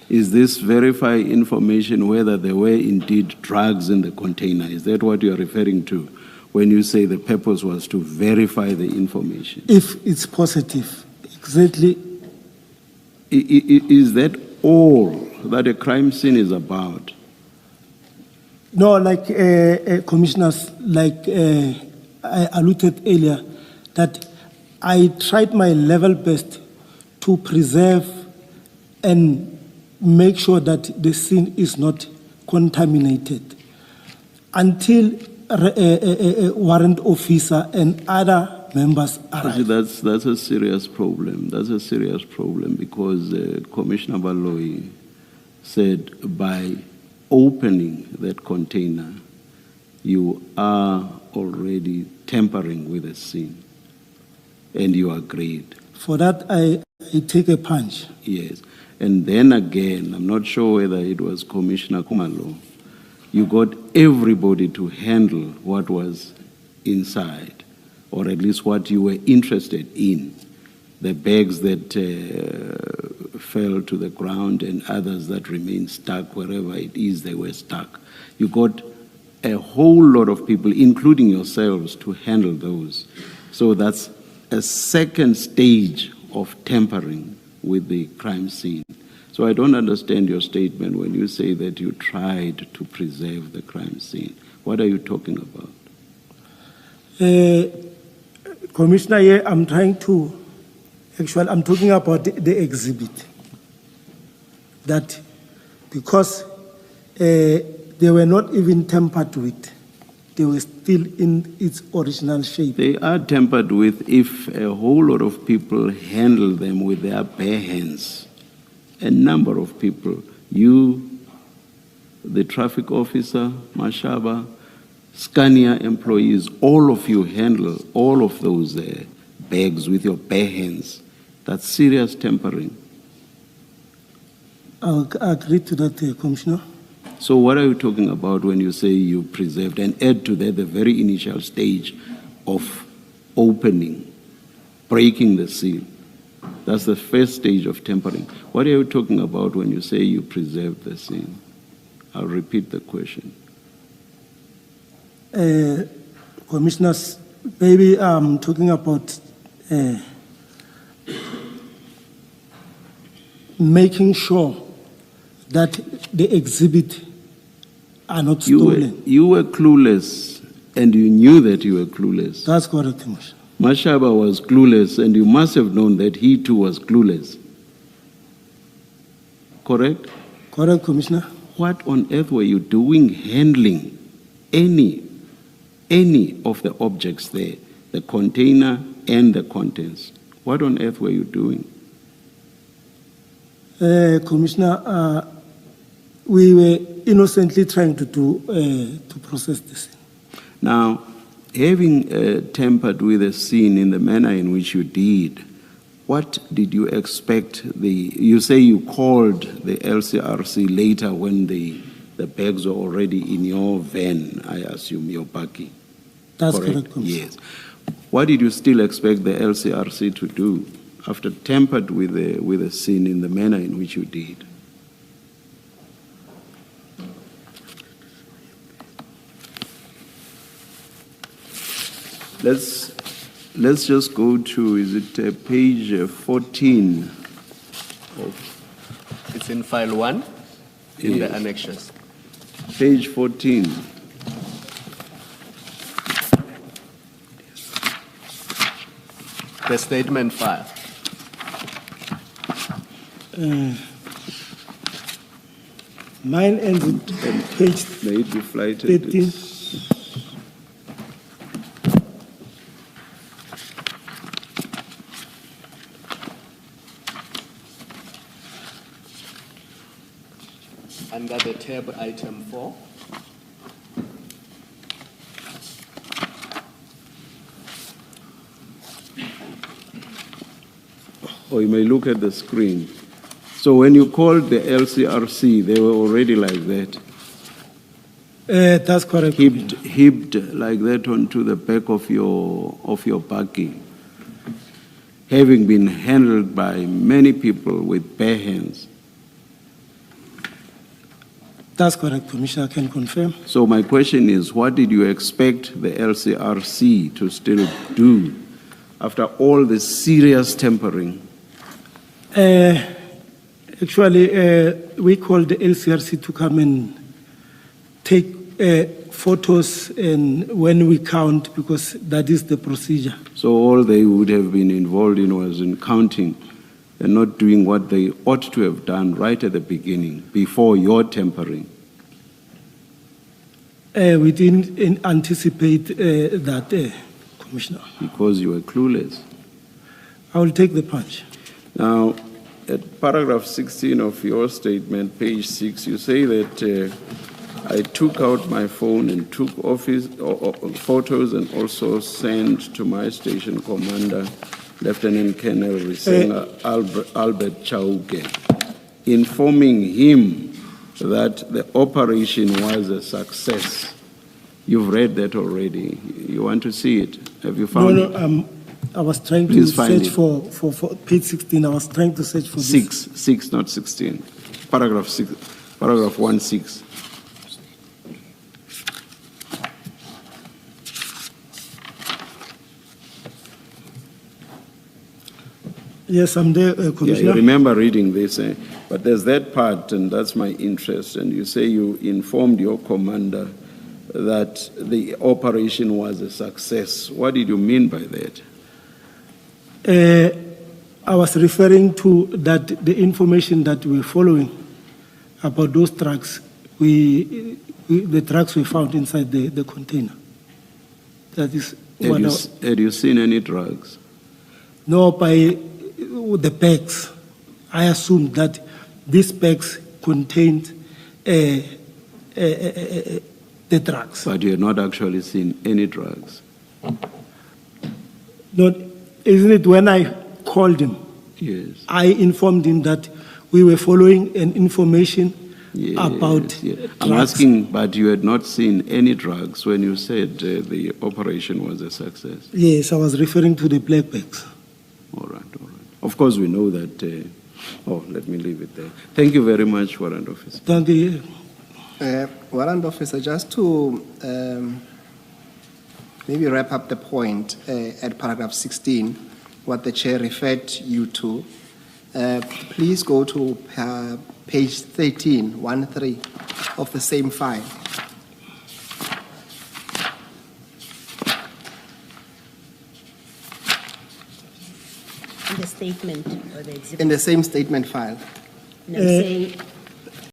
Is this verify information whether there were indeed drugs in the container? Is that what you are referring to when you say the purpose was to verify the information? If it's positive, exactly. Is that all that a crime scene is about? No, like commissioners, like I alluded earlier, that I tried my level best to preserve and make sure that the scene is not contaminated until a warrant officer and other members arrive. That's a serious problem. That's a serious problem because Commissioner Madlanga said by opening that container, you are already tampering with the scene, and you agreed. For that, I take a punch. Yes. And then again, I'm not sure whether it was Commissioner Kumalo, you got everybody to handle what was inside, or at least what you were interested in. The bags that fell to the ground and others that remained stuck wherever it is they were stuck. You got a whole lot of people, including yourselves, to handle those. So that's a second stage of tampering with the crime scene. So I don't understand your statement when you say that you tried to preserve the crime scene. What are you talking about? Commissioner, here I'm trying to, actually I'm talking about the exhibit. That because they were not even tampered with, they were still in its original shape. They are tampered with if a whole lot of people handle them with their bare hands. A number of people, you, the traffic officer, Mashaba, Scania employees, all of you handle all of those bags with your bare hands. That's serious tampering. I agree to that, Commissioner. So what are you talking about when you say you preserved, and add to that the very initial stage of opening, breaking the seal? That's the first stage of tampering. What are you talking about when you say you preserved the scene? I'll repeat the question. Commissioners, maybe I'm talking about making sure that the exhibit are not stolen. You were clueless, and you knew that you were clueless. That's correct, Commissioner. Mashaba was clueless, and you must have known that he too was clueless. Correct? Correct, Commissioner. What on earth were you doing handling any of the objects there, the container and the contents? What on earth were you doing? Commissioner, we were innocently trying to process this. Now, having tampered with the scene in the manner in which you did, what did you expect? You say you called the LCRC later when the bags were already in your van, I assume, your buggy. That's correct, Commissioner. Yes. What did you still expect the LCRC to do after tampered with the scene in the manner in which you did? Let's just go to, is it page 14? It's in file 1 in the annexures. Page 14. The statement file. Mine ends at page May it be flighted. 13. Under the tab item 4. Or you may look at the screen. So when you called the LCRC, they were already like that? That's correct. Heaped like that onto the back of your buggy, having been handled by many people with bare hands. That's correct, Commissioner, I can confirm. So my question is, what did you expect the LCRC to still do after all this serious tampering? Actually, we called the LCRC to come and take photos and when we count, because that is the procedure. So all they would have been involved in was in counting and not doing what they ought to have done right at the beginning, before your tampering. We didn't anticipate that, Commissioner. Because you were clueless. I will take the punch. Now, at paragraph 16 of your statement, page 6, you say that I took out my phone and took photos and also sent to my station commander, Lieutenant Colonel Risenga Albert Chauke, informing him that the operation was a success. You've read that already. You want to see it? Have you found it? No, I was trying to Please find search for page 16. I was trying to search for this. 6, not 16. Paragraph 6, paragraph 1(6). Yes, I'm there, Yeah, Commissioner. you remember reading this, but there's that part, and that's my interest. And you say you informed your commander that the operation was a success. What did you mean by that? I was referring to that the information that we're following about those trucks, the trucks we found inside the container. That is what Had you seen any drugs? No, by the bags. I assumed that these bags contained the drugs. But you had not actually seen any drugs. Not, isn't it when I called him, Yes. I informed him that we were following an information Yes, about yes. I'm drugs. asking, but you had not seen any drugs when you said the operation was a success. Yes, I was referring to the black bags. All right, all right. Of course, we know that. Let me leave it there. Thank you very much, Warrant Officer. Thank you. Warrant Officer, just to maybe wrap up the point at paragraph 16, what the chair referred you to, please go to page 13, 13 of the same file. In the statement or the exhibit. In the same statement file. And I'm saying